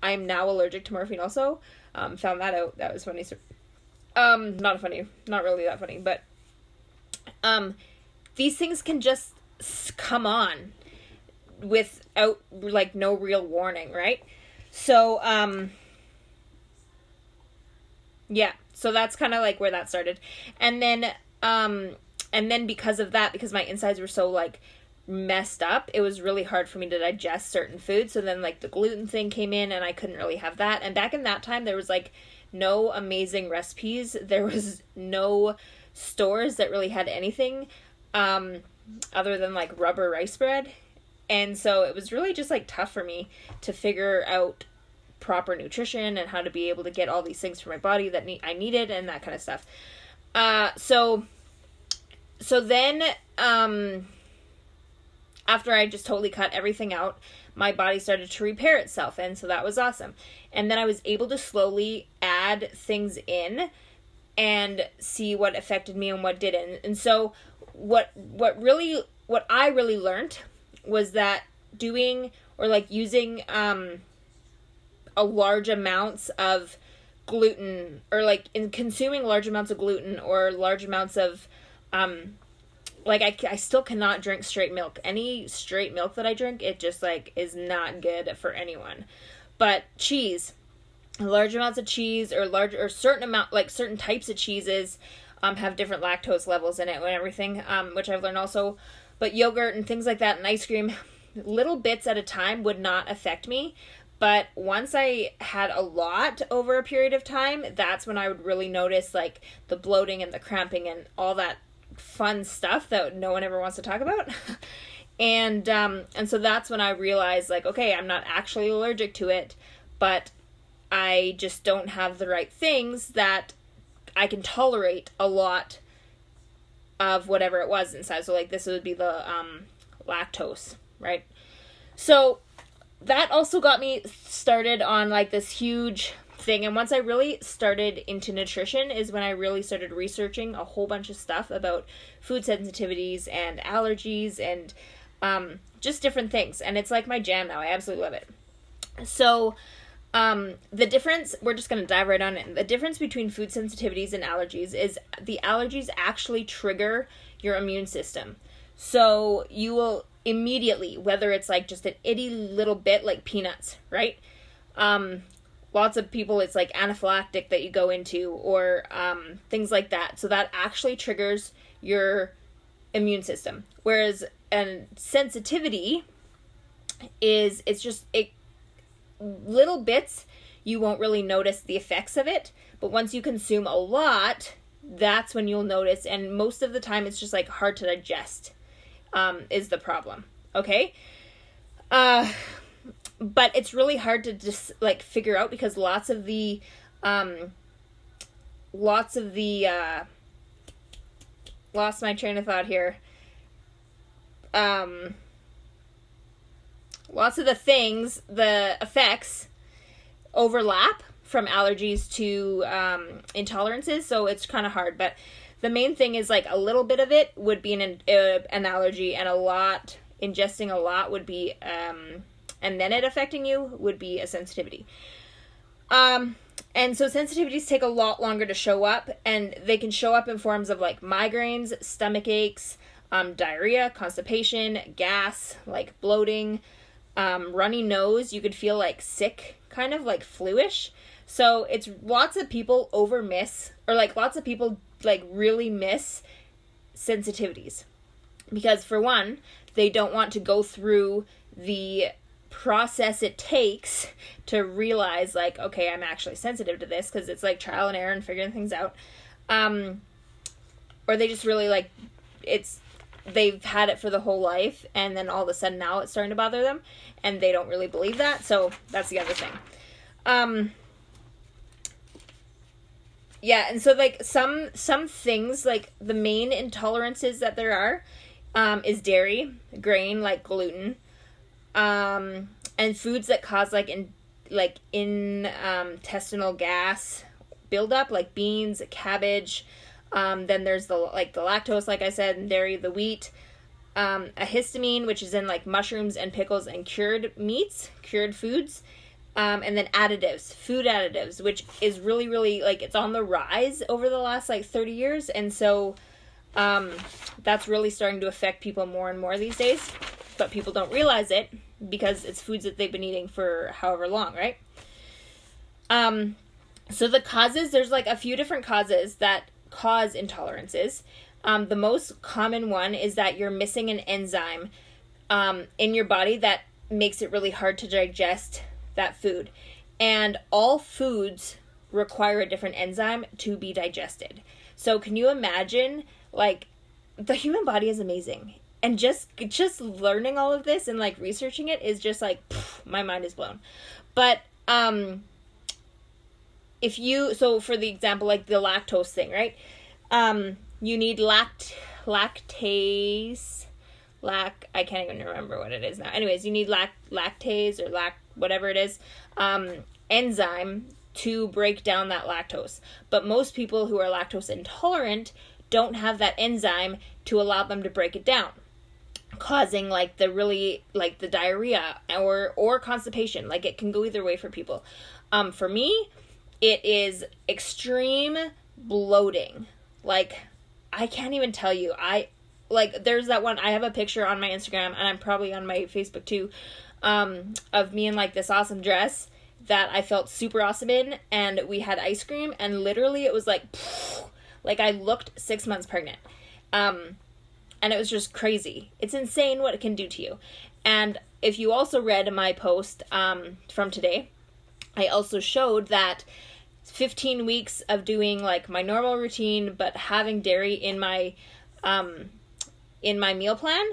I'm now allergic to morphine also. Found that out. That was funny. Not funny. Not really that funny, but these things can just come on without like no real warning, right? So yeah, so that's kind of like where that started. And then because of that, because my insides were so like messed up, it was really hard for me to digest certain foods. So then like the gluten thing came in and I couldn't really have that. And back in that time there was like no amazing recipes. There was no stores that really had anything other than like rubber rice bread. And so it was really just like tough for me to figure out proper nutrition and how to be able to get all these things for my body that I needed and that kind of stuff. So then after I just totally cut everything out, my body started to repair itself, and so that was awesome. And then I was able to slowly add things in and see what affected me and what didn't. And so what I really learned was that doing or like using a large amounts of gluten, or like in consuming large amounts of gluten or large amounts of like I still cannot drink straight milk. Any straight milk that I drink, it just like is not good for anyone. But cheese, large amounts of cheese or certain types of cheeses have different lactose levels in it and everything, which I've learned also. But yogurt and things like that and ice cream, little bits at a time would not affect me. But once I had a lot over a period of time, that's when I would really notice like the bloating and the cramping and all that fun stuff that no one ever wants to talk about. and so that's when I realized like, okay, I'm not actually allergic to it, but I just don't have the right things that I can tolerate a lot of whatever it was inside. So like this would be the lactose, right? So that also got me started on like this huge thing. And once I really started into nutrition is when I really started researching a whole bunch of stuff about food sensitivities and allergies and just different things. And it's like my jam now. I absolutely love it. So the difference, we're just going to dive right on in. The difference between food sensitivities and allergies is the allergies actually trigger your immune system. So you will immediately, whether it's like just an itty little bit like peanuts, right? Lots of people, it's like anaphylactic that you go into or things like that. So that actually triggers your immune system. Whereas a sensitivity is, it's just little bits, you won't really notice the effects of it. But once you consume a lot, that's when you'll notice. And most of the time it's just like hard to digest is the problem. Okay? But it's really hard to just like figure out because lots of the lost my train of thought here. Lots of the things, the effects overlap from allergies to intolerances, so it's kind of hard. But the main thing is like a little bit of it would be an allergy, and ingesting a lot would be and then it affecting you would be a sensitivity. And so sensitivities take a lot longer to show up, and they can show up in forms of like migraines, stomach aches, diarrhea, constipation, gas, like bloating, runny nose. You could feel like sick, kind of like fluish. So it's lots of people lots of people like really miss sensitivities because for one, they don't want to go through the process it takes to realize like, okay, I'm actually sensitive to this, because it's like trial and error and figuring things out. Or they just really like they've had it for the whole life, and then all of a sudden now it's starting to bother them, and they don't really believe that. So that's the other thing. Yeah, and so like some things, like the main intolerances that there are is dairy, grain like gluten, and foods that cause intestinal gas buildup, like beans, cabbage. Then there's the lactose, like I said, and dairy, the wheat, a histamine, which is in like mushrooms and pickles and cured meats, cured foods. And then additives, food additives, which is really, really, like, it's on the rise over the last, like, 30 years. And so that's really starting to affect people more and more these days. But people don't realize it because it's foods that they've been eating for however long, right? So the causes, there's, like, a few different causes that cause intolerances. The most common one is that you're missing an enzyme in your body that makes it really hard to digest that food. And all foods require a different enzyme to be digested. So can you imagine, like, the human body is amazing. And just learning all of this and, like, researching it is just, like, my mind is blown. But so for the example, like the lactose thing, right? You need lactase. I can't even remember what it is now. Anyways, you need lactase or whatever it is, enzyme to break down that lactose. But most people who are lactose intolerant don't have that enzyme to allow them to break it down, causing, like, the diarrhea or constipation. Like, it can go either way for people. For me, it is extreme bloating. Like, I can't even tell you. There's that one, I have a picture on my Instagram, and I'm probably on my Facebook too, of me in, like, this awesome dress that I felt super awesome in, and we had ice cream, and literally it was like I looked 6 months pregnant. And it was just crazy. It's insane what it can do to you. And if you also read my post from today, I also showed that 15 weeks of doing, like, my normal routine, but having dairy in my meal plan,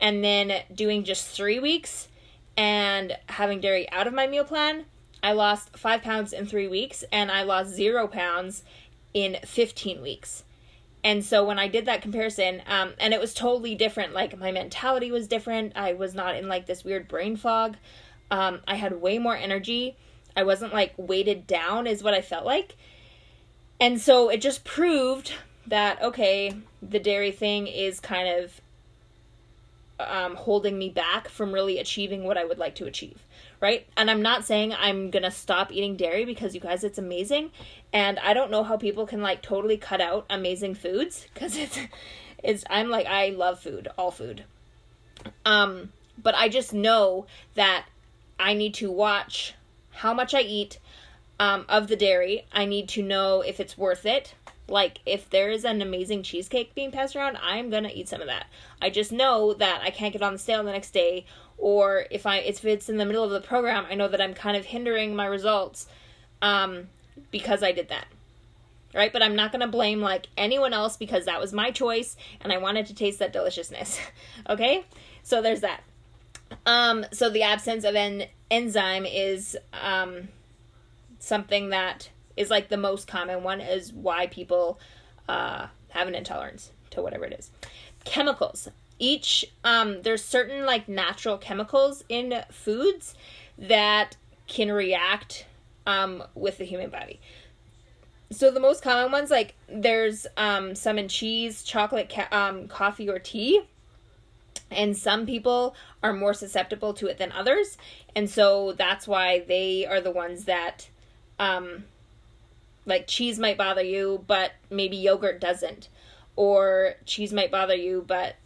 and then doing just 3 weeks and having dairy out of my meal plan, I lost 5 pounds in 3 weeks, and I lost 0 pounds in 15 weeks. And so when I did that comparison, and it was totally different, like, my mentality was different. I was not in, like, this weird brain fog. I had way more energy. I wasn't, like, weighted down is what I felt like. And so it just proved that, okay, the dairy thing is kind of holding me back from really achieving what I would like to achieve, right? And I'm not saying I'm gonna stop eating dairy, because, you guys, it's amazing. And I don't know how people can, like, totally cut out amazing foods, because I'm like, I love food, all food. But I just know that I need to watch how much I eat of the dairy. I need to know if it's worth it. Like, if there is an amazing cheesecake being passed around, I'm gonna eat some of that. I just know that I can't get on the scale the next day, or if it's in the middle of the program, I know that I'm kind of hindering my results because I did that, right? But I'm not gonna blame, like, anyone else, because that was my choice, and I wanted to taste that deliciousness. Okay, so there's that. So the absence of an enzyme is something that is, like, the most common one, is why people have an intolerance to whatever it is. Chemicals. There's certain, like, natural chemicals in foods that can react with the human body. So the most common ones, like, there's some in cheese, chocolate, coffee, or tea. And some people are more susceptible to it than others. And so that's why they are the ones that, like, cheese might bother you, but maybe yogurt doesn't. Or cheese might bother you, but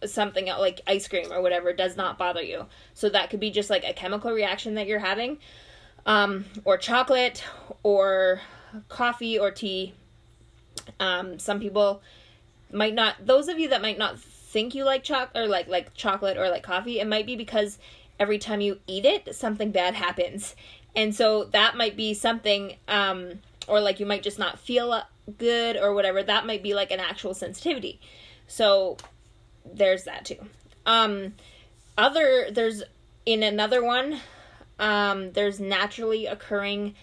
something else, like ice cream or whatever, does not bother you. So that could be just, like, a chemical reaction that you're having. Or chocolate, or coffee, or tea. Some people might not, those of you that might not think you like chocolate or like coffee, it might be because every time you eat it, something bad happens. And so that might be something, or, like, you might just not feel good or whatever. That might be, like, an actual sensitivity. So there's that too. There's in another one, there's naturally occurring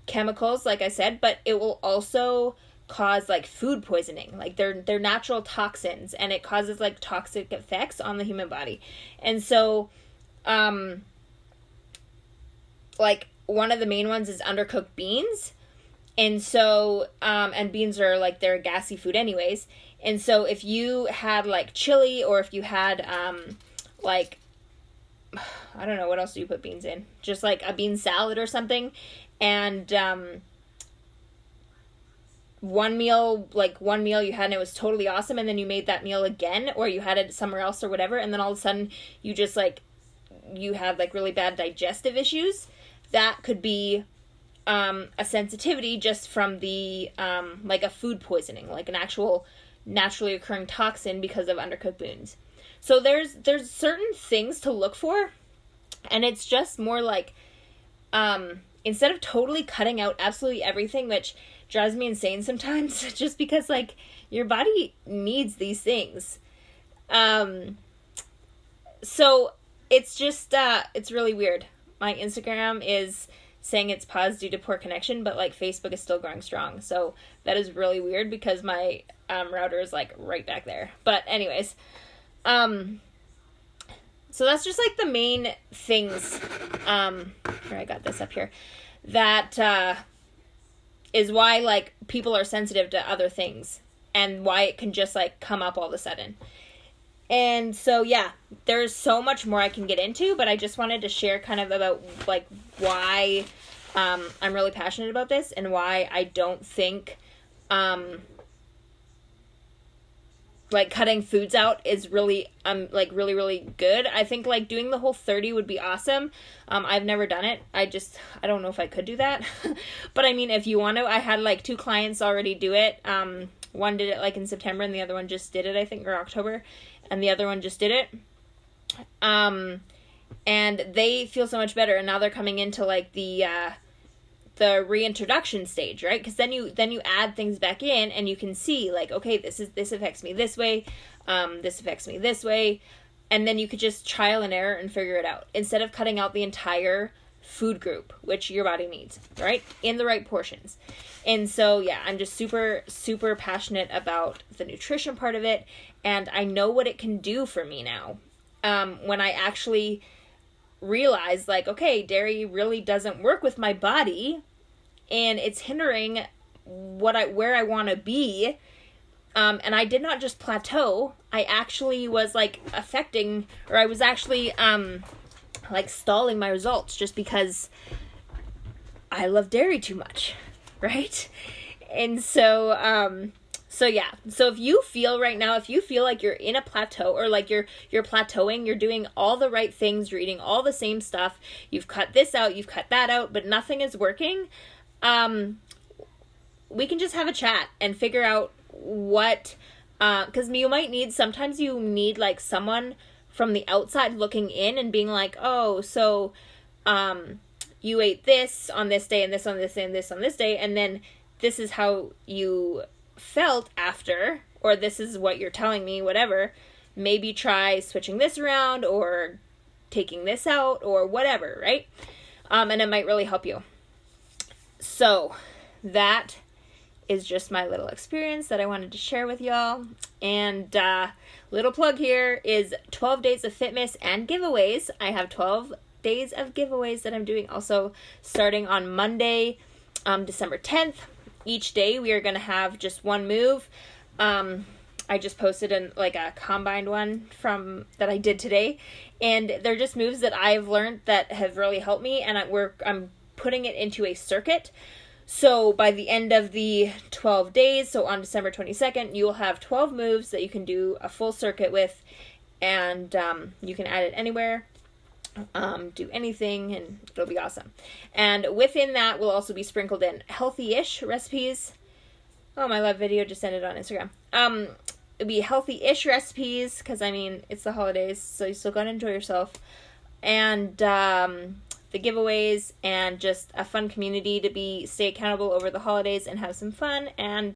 chemicals, like I said, but it will also cause, like, food poisoning. Like, they're natural toxins, and it causes, like, toxic effects on the human body. And so like, one of the main ones is undercooked beans. And so and beans are, like, they're a gassy food anyways. And so if you had, like, chili, or if you had like I don't know, what else do you put beans in? Just like a bean salad or something. And one meal you had and it was totally awesome, and then you made that meal again, or you had it somewhere else or whatever, and then all of a sudden you just like, you have like really bad digestive issues. That could be a sensitivity just from the like a food poisoning, like an actual naturally occurring toxin because of undercooked beans. So there's certain things to look for, and it's just more like, instead of totally cutting out absolutely everything, which drives me insane sometimes, just because like your body needs these things. So it's just, it's really weird. My Instagram is saying it's paused due to poor connection, but like Facebook is still going strong. So that is really weird because my router is like right back there. But anyways, so that's just like the main things, here, I got this up here, that is why like people are sensitive to other things and why it can just like come up all of a sudden. And so, yeah, there's so much more I can get into, but I just wanted to share kind of about like why I'm really passionate about this and why I don't think like cutting foods out is really like really good. I think like doing the Whole30 would be awesome. I've never done it. I don't know if I could do that. But I mean, if you want to, I had like 2 clients already do it. One did it like in September and the other one just did it, I think, or October, and the other one just did it. And they feel so much better, and now they're coming into like the reintroduction stage, right? Because then you add things back in, and you can see like, okay, this affects me this way, this affects me this way, and then you could just trial and error and figure it out instead of cutting out the entire food group, which your body needs, right, in the right portions. And so, yeah, I'm just super passionate about the nutrition part of it, and I know what it can do for me now. When I actually realize, like, okay, dairy really doesn't work with my body, and it's hindering where I want to be. And I did not just plateau. I actually was like affecting, or I was actually like stalling my results just because I love dairy too much, right? And so so yeah, so if you feel right now, if you feel like you're in a plateau, or like you're plateauing, you're doing all the right things, you're eating all the same stuff, you've cut this out, you've cut that out, but nothing is working, we can just have a chat and figure out what, because sometimes you need like someone from the outside looking in and being like, oh, so you ate this on this day and this on this day and this on this day, and then this is how you felt after, or this is what you're telling me, whatever. Maybe try switching this around or taking this out or whatever, right? And it might really help you. So that is just my little experience that I wanted to share with y'all. And little plug here is 12 days of fitness and giveaways. I have 12 days of giveaways that I'm doing also starting on Monday, December 10th. Each day we are going to have just one move. I just posted a combined one that I did today, and they're just moves that I've learned that have really helped me, and I'm putting it into a circuit. So by the end of the 12 days, so on December 22nd, you will have 12 moves that you can do a full circuit with, and you can add it anywhere, do anything, and it'll be awesome. And within that will also be sprinkled in healthy-ish recipes. Oh, my love video just ended on Instagram. It'll be healthy-ish recipes, because, I mean, it's the holidays, so you still gotta enjoy yourself. And the giveaways, and just a fun community to stay accountable over the holidays and have some fun. And